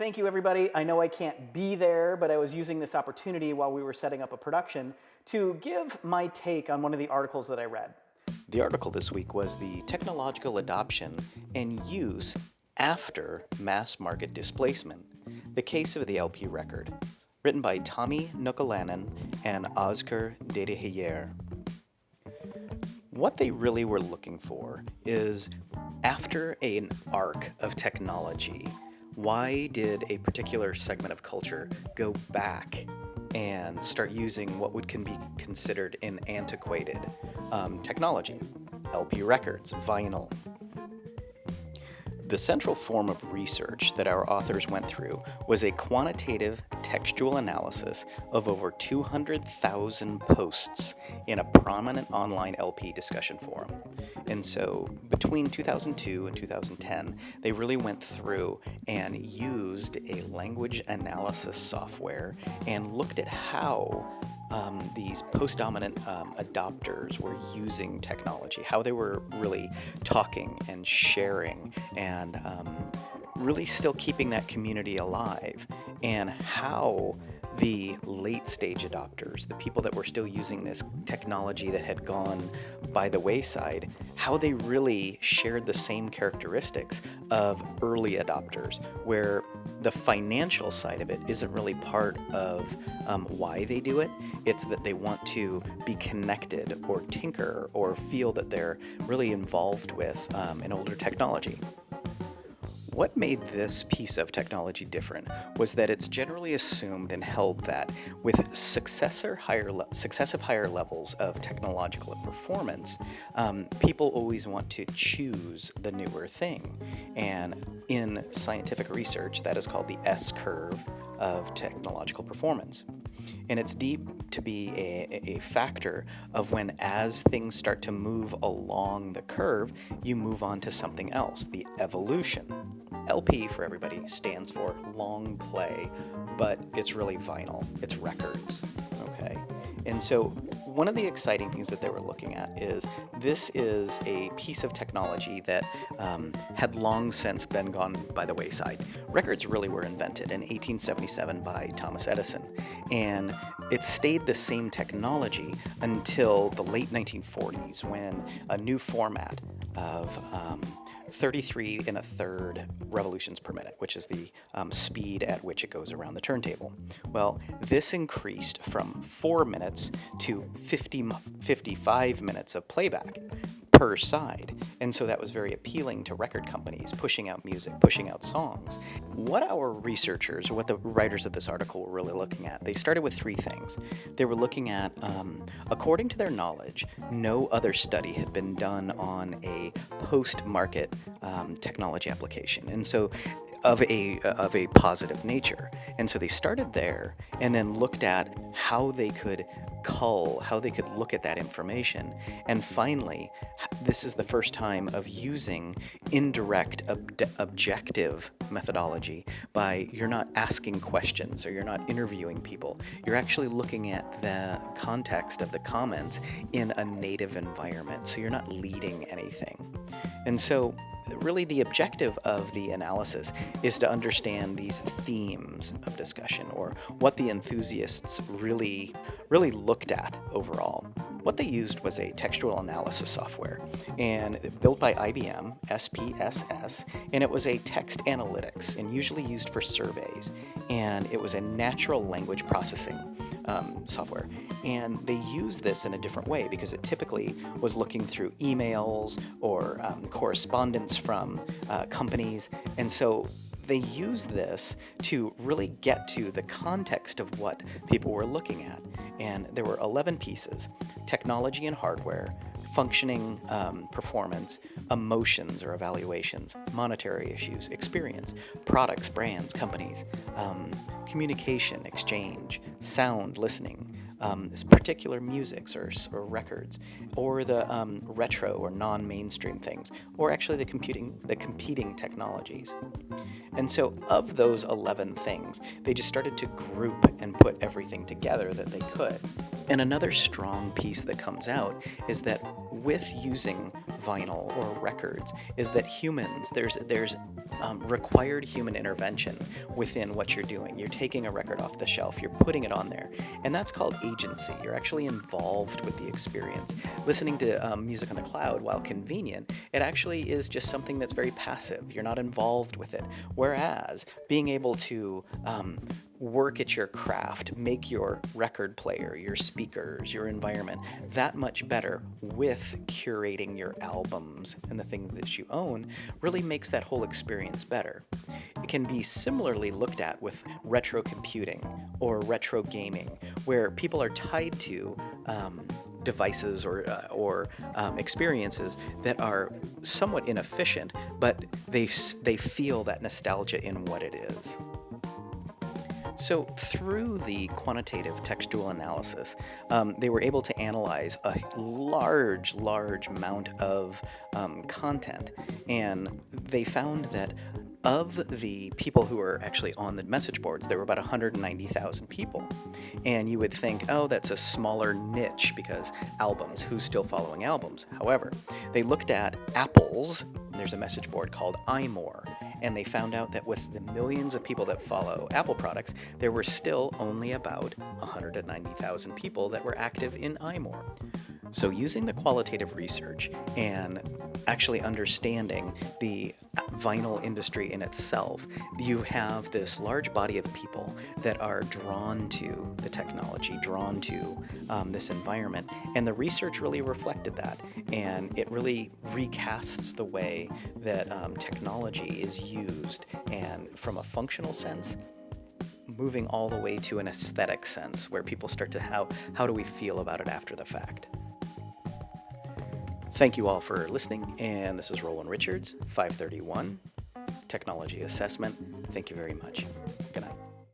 Thank you, everybody. I know I can't be there, but I was using this opportunity while we were setting up a production to give my take on one of the articles that I read. The article this week was the technological adoption and use after mass market displacement, the case of the LP record, written by Tommi Nokelainen and Oscar Dedijer. What they really were looking for is, after an arc of technology, why did a particular segment of culture go back and start using what can be considered an antiquated technology? LP records, vinyl. The central form of research that our authors went through was a quantitative textual analysis of over 200,000 posts in a prominent online LP discussion forum. And so between 2002 and 2010, they really went through and used a language analysis software and looked at how these post-dominant adopters were using technology, how they were really talking and sharing and really still keeping that community alive, and how the late stage adopters, the people that were still using this technology that had gone by the wayside, how they really shared the same characteristics of early adopters, where the financial side of it isn't really part of why they do it. It's that they want to be connected or tinker or feel that they're really involved with an older technology. What made this piece of technology different was that it's generally assumed and held that with successive higher levels of technological performance, people always want to choose the newer thing. And in scientific research, that is called the S-curve of technological performance. And it's deemed to be a factor of when, as things start to move along the curve, you move on to something else, the evolution. LP, for everybody, stands for long play, but it's really vinyl, it's records, okay? And so one of the exciting things that they were looking at is this is a piece of technology that had long since been gone by the wayside. Records really were invented in 1877 by Thomas Edison, and it stayed the same technology until the late 1940s, when a new format of 33 1/3 revolutions per minute, which is the speed at which it goes around the turntable. Well, this increased from 4 minutes to 55 minutes of playback per side. And so that was very appealing to record companies, pushing out music, pushing out songs. What our researchers, or what the writers of this article were really looking at, they started with three things. They were looking at, according to their knowledge, no other study had been done on a post-market technology application. And so of a positive nature. And so they started there and then looked at how they could how they could look at that information. And finally, this is the first time of using indirect objective methodology by, you're not asking questions or you're not interviewing people. You're actually looking at the context of the comments in a native environment. So you're not leading anything. And so really the objective of the analysis is to understand these themes of discussion, or what the enthusiasts really looked at overall. What they used was a textual analysis software, and built by IBM, SPSS, and it was a text analytics and usually used for surveys, and it was a natural language processing software. And they used this in a different way because it typically was looking through emails or correspondence from companies. And so they used this to really get to the context of what people were looking at. And there were 11 pieces: technology and hardware, functioning performance, emotions or evaluations, monetary issues, experience, products, brands, companies, communication, exchange, sound, listening, particular musics or records, or the retro or non-mainstream things, or actually the competing technologies. And so of those 11 things, they just started to group and put everything together that they could. And another strong piece that comes out is that with using vinyl or records is that there's required human intervention within what you're doing. You're taking a record off the shelf, you're putting it on there, and that's called agency. You're actually involved with the experience. Listening to music on the cloud, while convenient, it actually is just something that's very passive. You're not involved with it. Whereas being able to work at your craft, make your record player, your speakers, your environment that much better with curating your albums and the things that you own really makes that whole experience better. It can be similarly looked at with retro computing or retro gaming, where people are tied to devices or experiences that are somewhat inefficient, but they feel that nostalgia in what it is. So through the quantitative textual analysis, they were able to analyze a large amount of content, and they found that of the people who were actually on the message boards, there were about 190,000 people. And you would think, oh, that's a smaller niche because albums, who's still following albums? However, they looked at Apple's, there's a message board called iMore, and they found out that with the millions of people that follow Apple products, there were still only about 190,000 people that were active in iMore. So using the qualitative research and actually understanding the vinyl industry in itself, you have this large body of people that are drawn to the technology, drawn to this environment, and the research really reflected that, and it really recasts the way that technology is used, and from a functional sense, moving all the way to an aesthetic sense, where people start to how do we feel about it after the fact. Thank you all for listening, and this is Roland Richards, 531 Technology Assessment. Thank you very much.